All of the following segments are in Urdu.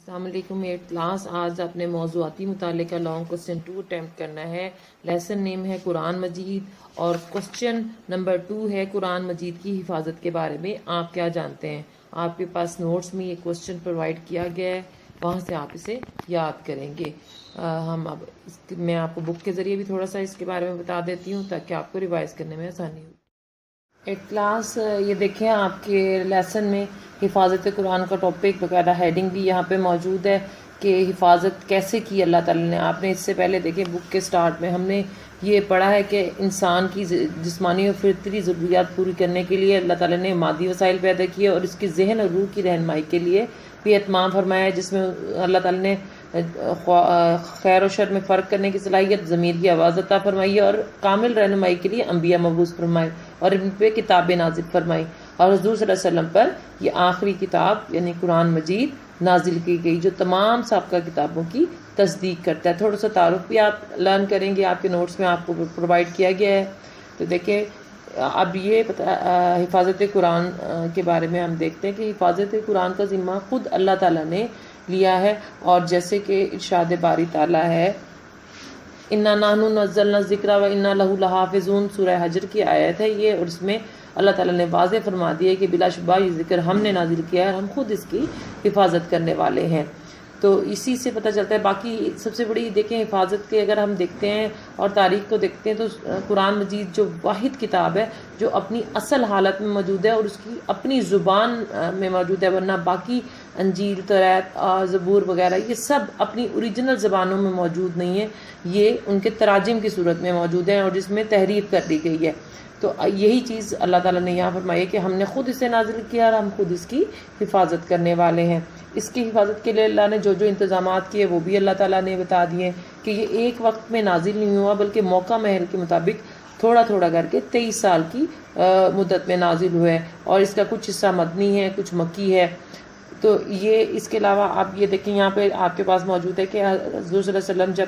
السلام علیکم 8th کلاس. آج اپنے موضوعاتی مطالعے کا لانگ کوسچن 2 اٹیمپٹ کرنا ہے. لیسن نیم ہے قرآن مجید اور کوسچن نمبر 2 ہے قرآن مجید کی حفاظت کے بارے میں آپ کیا جانتے ہیں. آپ کے پاس نوٹس میں یہ کوسچن پرووائڈ کیا گیا ہے, وہاں سے آپ اسے یاد کریں گے. میں آپ کو بک کے ذریعے بھی تھوڑا سا اس کے بارے میں بتا دیتی ہوں تاکہ آپ کو ریوائز کرنے میں آسانی ہو. 8th کلاس یہ دیکھیں آپ کے لیسن میں حفاظت قرآن کا ٹاپک باقاعدہ ہیڈنگ بھی یہاں پہ موجود ہے کہ حفاظت کیسے کی اللہ تعالیٰ نے. آپ نے اس سے پہلے دیکھیں بک کے سٹارٹ میں ہم نے یہ پڑھا ہے کہ انسان کی جسمانی اور فطری ضروریات پوری کرنے کے لیے اللہ تعالیٰ نے مادی وسائل پیدا کیے اور اس کی ذہن اور روح کی رہنمائی کے لیے بھی اہتمام فرمایا ہے, جس میں اللہ تعالیٰ نے خیر و شر میں فرق کرنے کی صلاحیت, ضمیر کی آواز عطا فرمائی ہے اور کامل رہنمائی کے لیے انبیاء مبعوث فرمائے اور ان پہ کتابیں نازل فرمائی. اور حضور صلی اللہ علیہ وسلم پر یہ آخری کتاب یعنی قرآن مجید نازل کی گئی جو تمام سابقہ کتابوں کی تصدیق کرتا ہے. تھوڑا سا تعارف بھی آپ لرن کریں گے, آپ کے نوٹس میں آپ کو پرووائڈ کیا گیا ہے. تو دیکھیں اب یہ حفاظت قرآن کے بارے میں ہم دیکھتے ہیں کہ حفاظت قرآن کا ذمہ خود اللہ تعالیٰ نے لیا ہے. اور جیسے کہ ارشاد باری تعالیٰ ہے اِنَّا نَحْنُ نَزَّلْنَا الذِّكْرَ وَإِنَّا لَهُ لَحَافِظُونَ, سورہ حجر کی آیت ہے یہ, اور اس میں اللہ تعالیٰ نے واضح فرما دیا ہے کہ بلا شبہ یہ ذکر ہم نے نازل کیا ہے, ہم خود اس کی حفاظت کرنے والے ہیں. تو اسی سے پتہ چلتا ہے. باقی سب سے بڑی دیکھیں حفاظت کے اگر ہم دیکھتے ہیں اور تاریخ کو دیکھتے ہیں تو قرآن مجید جو واحد کتاب ہے جو اپنی اصل حالت میں موجود ہے اور اس کی اپنی زبان میں موجود ہے, ورنہ باقی انجیل, توریت, زبور وغیرہ یہ سب اپنی اوریجنل زبانوں میں موجود نہیں ہے, یہ ان کے تراجم کی صورت میں موجود ہیں اور جس میں تحریف کر دی گئی ہے. تو یہی چیز اللہ تعالیٰ نے یہاں فرمائی ہے کہ ہم نے خود اسے نازل کیا اور ہم خود اس کی حفاظت کرنے والے ہیں. اس کی حفاظت کے لیے اللہ نے جو انتظامات کیے وہ بھی اللہ تعالیٰ نے بتا دیے کہ یہ ایک وقت میں نازل نہیں ہوا بلکہ موقع محل کے مطابق تھوڑا تھوڑا کر کے 23 سال کی مدت میں نازل ہوئے, اور اس کا کچھ حصہ مدنی ہے کچھ مکی ہے. تو یہ اس کے علاوہ آپ یہ دیکھیں یہاں پہ آپ کے پاس موجود ہے کہ حضور صلی اللہ علیہ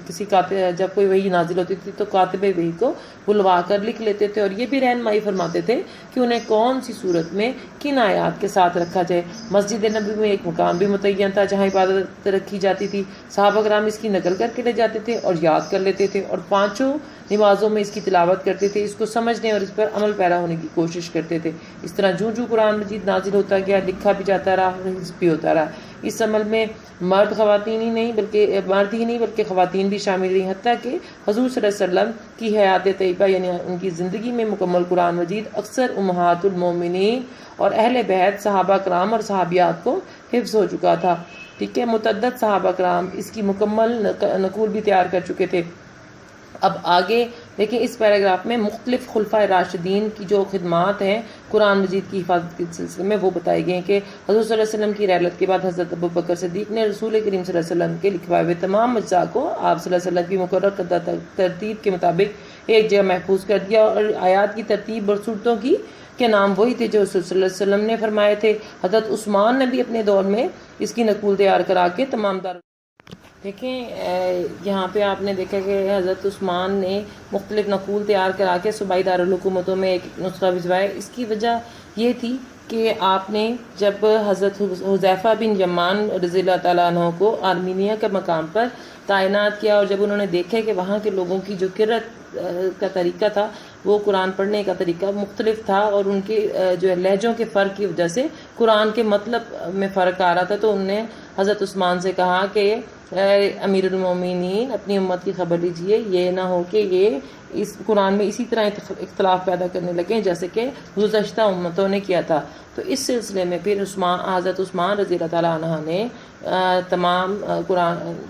وسلم جب کوئی وحی نازل ہوتی تھی تو کاتب وحی کو بلوا کر لکھ لیتے تھے, اور یہ بھی رہنمائی فرماتے تھے کہ انہیں کون سی صورت میں کن آیات کے ساتھ رکھا جائے. مسجد نبی میں ایک مقام بھی متعین تھا جہاں عبادت رکھی جاتی تھی, صحابہ کرام اس کی نقل کر کے لے جاتے تھے اور یاد کر لیتے تھے, اور 5 نمازوں میں اس کی تلاوت کرتے تھے, اس کو سمجھنے اور اس پر عمل پیرا ہونے کی کوشش کرتے تھے. اس طرح جو قرآن مجید نازل ہوتا گیا لکھا بھی جاتا رہا, حفظ بھی ہوتا رہا. اس عمل میں مرد ہی نہیں بلکہ خواتین بھی شامل رہی, حتیٰ کہ حضور صلی اللہ علیہ وسلم کی حیات طیبہ یعنی ان کی زندگی میں مکمل قرآن مجید اکثر امہات المومنین اور اہل بیت صحابہ کرام اور صحابیات کو حفظ ہو چکا تھا. ٹھیک ہے, متعدد صحابہ کرام اس کی مکمل نقول بھی تیار کر چکے تھے. اب آگے دیکھیں اس پیراگراف میں مختلف خلفائے راشدین کی جو خدمات ہیں قرآن مجید کی حفاظت کے سلسلے میں وہ بتائی گئی ہیں کہ حضور صلی اللہ علیہ وسلم کی رحلت کے بعد حضرت ابوبکر صدیق نے رسول کریم صلی اللہ علیہ وسلم کے لکھوائے ہوئے تمام اجزاء کو آپ صلی اللہ علیہ وسلم کی مقرر کردہ ترتیب کے مطابق ایک جگہ محفوظ کر دیا, اور آیات کی ترتیب اور صورتوں کی کے نام وہی تھے جو رسول صلی اللہ علیہ وسلم نے فرمائے تھے. حضرت عثمان نے بھی اپنے دور میں اس کی نقول تیار کرا کے تمام دیکھیں یہاں پہ آپ نے دیکھا کہ حضرت عثمان نے مختلف نقول تیار کرا کے صوبائی دارالحکومتوں میں ایک نسخہ بھجوایا. اس کی وجہ یہ تھی کہ آپ نے جب حضرت حذیفہ بن یمان رضی اللہ تعالیٰ عنہ کو آرمینیا کے مقام پر تعینات کیا, اور جب انہوں نے دیکھا کہ وہاں کے لوگوں کی جو قرأت کا طریقہ تھا وہ قرآن پڑھنے کا طریقہ مختلف تھا, اور ان کے جو لہجوں کے فرق کی وجہ سے قرآن کے مطلب میں فرق آ رہا تھا, تو انہوں نے حضرت عثمان سے کہا کہ امیر المومنین اپنی امت کی خبر لیجئے, یہ نہ ہو کہ یہ اس قرآن میں اسی طرح اختلاف پیدا کرنے لگیں جیسے کہ گزشتہ امتوں نے کیا تھا. تو اس سلسلے میں پھر حضرت عثمان رضی اللہ تعالیٰ عنہ نے تمام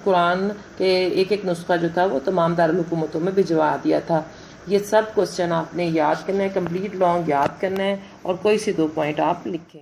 قرآن کے ایک نسخہ جو تھا وہ تمام دارالحکومتوں میں بھجوا دیا تھا. یہ سب کوسچن آپ نے یاد کرنا ہے, کمپلیٹ لانگ یاد کرنا ہے, اور کوئی سے 2 پوائنٹ آپ لکھیں.